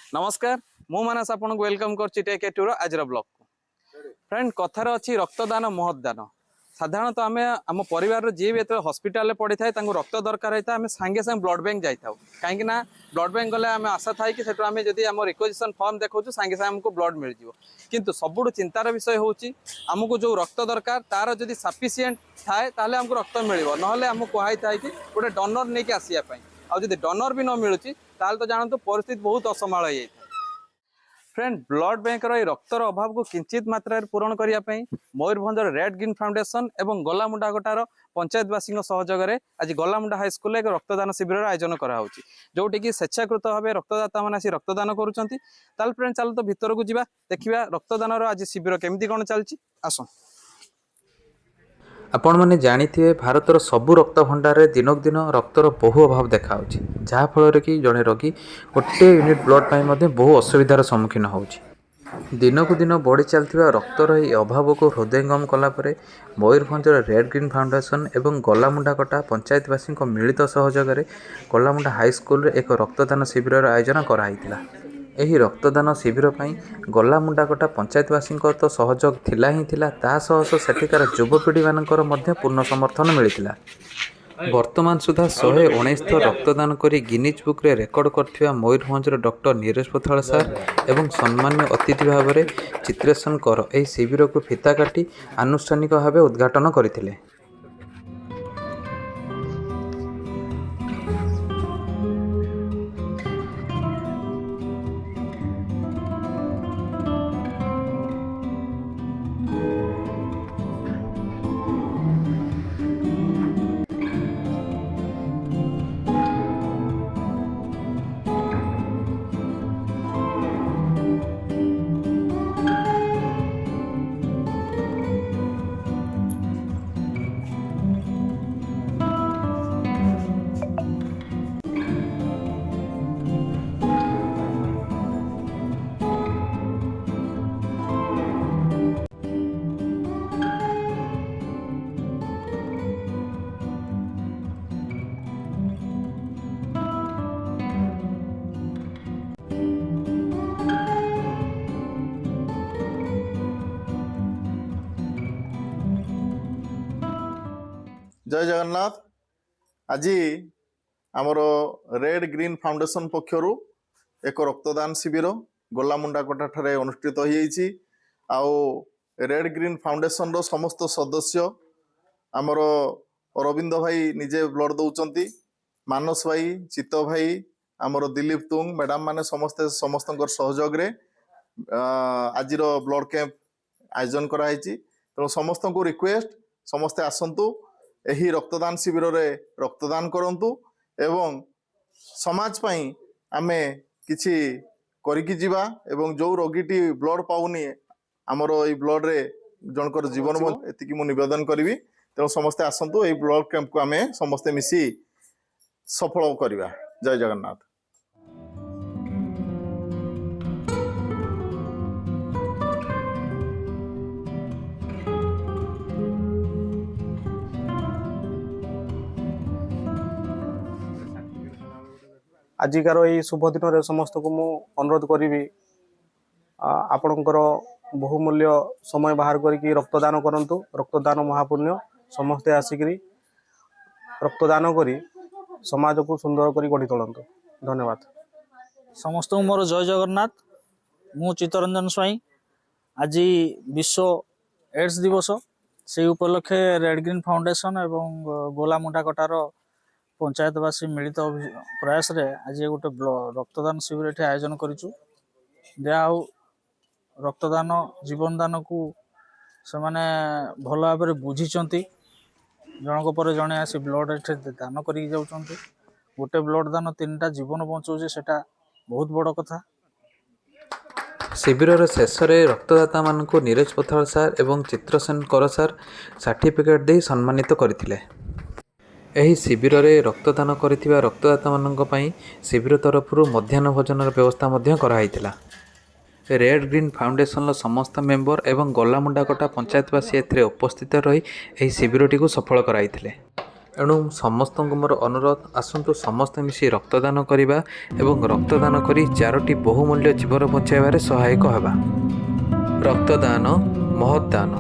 नमस्कार मु मानस आपन को वेलकम करछि टेक ए टूर आज ब्लॉग को फ्रेंड कथार अच्छी रक्तदान महदान साधारणतः आम आम परिवार जी भी जो हस्पिटाल पड़ी था रक्त दरकार होता है आम सांगे सांगे ब्लड बैंक जाइए कहीं ब्लड बैंक गले आम आशा थाई कि सेठू आम जब आम रिक्वेजिशन फॉर्म देखो सांगे सांगे आमको ब्लड मिल जाव किंतु सबुठ चिंतार विषय होची आमको जो रक्त दरकार तार जब सफिसीएंट थाए ताले आमको रक्त मिल ना आमको कहुई था कि गोटे डोनर नहीं आसापी आदि डोनर भी न मिलूँ तो जानतु परिस्थिति बहुत असमाल हो जाए फ्रेंड ब्लड बैंक रक्तर अभाव को किंचित मात्रा पूरण करने मयूरभंज रेड ग्रीन फाउंडेशन एवं गलामुंडागटार पंचायतवासी सहयोग में आज गलामुंडा हाईस्कल एक रक्तदान शिविर आयोजन कराई जोटि कि स्वेच्छाकृत भाव रक्तदाता मैंने आसी रक्तदान करुँच फ्रेंड चल तो भितर को जा देखा रक्तदान आज शिविर केमती कौन चलती आस आपण मैंने जानिथिबे भारतर सबु रक्त भंडार रे दिनक दिन रक्तर बहु अभाव देखा जहाँफल कि जड़े रोगी गोटे यूनिट ब्लड पाई मध्य बहु असुविधार सम्मुखीन होउछि दिनकु दिन बढ़ी चलथिबा रक्तर यह अभाव को हृदयंगम कलापर मयूरभंज रेड ग्रीन फाउंडेशन एवं गलामुंडाकटा पंचायतवासी मिलित सहयोग में गलामुंडा हाईस्कल एक रक्तदान शिविर आयोजन कराइतिला। एही रक्तदान शिविर पर गलामुंडाकटा पंचायतवासी तो सहयोग थिला ही थिला ता सह सेठिकार युवपीढ़ी मानकर मध्य पूर्ण समर्थन मिलिथिला। वर्तमान सुधा 119 थर रक्तदान करी गिनीज बुक रे रेकर्ड करथिबा मयूरभंजर डॉक्टर नीरज पोथाल सार एवं सम्मान्य अतिथि भाव में चित्रेशन कर एही शिविर को फिता काटी आनुष्ठानिक भाव उद्घाटन करथिले। जय जगन्नाथ। आज आमर रेड ग्रीन फाउंडेशन पक्षर एक रक्तदान शिविर गलामुंडाकटा ठारे अनुष्ठित हो रेड ग्रीन फाउंडेशन रो समस्त सदस्य आमर अरविंद भाई निजे ब्लड दौरान मानस भाई चित्त भाई आमर दिलीप तुंग मैडम माने समस्त सहयोग रे आज ब्लड कैंप आयोजन कराई तेणु समस्त को रिक्वेस्ट समस्ते आसंतु एही रक्तदान शिविर रे रक्तदान करंतु एवं समाज पई आमे किछि करिकि जीवा एवं जो रोगीटी ब्लड पाउनी आमर ए ब्लड रे जनकर जीवन एतिकी मु निवेदन करिवि तेणु समस्ते आसंतु ए ब्लड कैंप को आमे समस्ते मिसी सफल करिवा। जय जगन्नाथ। आजिकार यही शुभ दिन में समस्त को मु अनुरोध करी आपणकर बहुमूल्य समय बाहर करके रक्तदान करंतु। रक्तदान महापुण्य समस्ते आसिक रक्तदान करी समाज को सुंदर करी गढ़ी तोलंतु। धन्यवाद। समस्त मोर जय जगन्नाथ। मु चित्तरंजन स्वाई। आज विश्व एड्स दिवस से उपलक्षे रेड ग्रीन फाउंडेशन एवं गलामुंडाकटार पंचायतवासी मिलित प्रयास रे आज गोटे रक्तदान शिविर ये आयोजन करूँ जहाँ रक्तदान जीवन दान को से माने भल भाव में बुझी जनक पर जड़े आसी ब्लड ये दान कर गोटे ब्लड दान 3टा जीवन बचाऊे से बहुत बड़ कथा। शिविर शेष में रक्तदाता मानक नीरज पोथाल सार एवं चित्रसेन कर सार सर्टिफिकेट दे सम्मानित करथिले। एही शिविर में रक्तदान करथिबा रक्तदाता मानक पई शिविर तरफ मध्याह्न भोजन व्यवस्था मध्य कराइतिला। रेड ग्रीन फाउंडेशन समस्त मेंबर एवं गलामुंडाकटा पंचायतवासी एथिरे उपस्थित रही एही शिविरटी को सफल कराइतिले। ଏଣୁ ସମସ୍ତଙ୍କୁ ମୋର ଅନୁରୋଧ, ଆସନ୍ତୁ ସମସ୍ତେ ମିଶି ରକ୍ତଦାନ କରିବା ଏବଂ ରକ୍ତଦାନ କରି 4ଟି ବହୁମୂଲ୍ୟ ଜୀବନ ବଞ୍ଚାଇବାରେ ସହାୟକ ହେବା। ରକ୍ତଦାନ ମହତ୍ ଦାନ।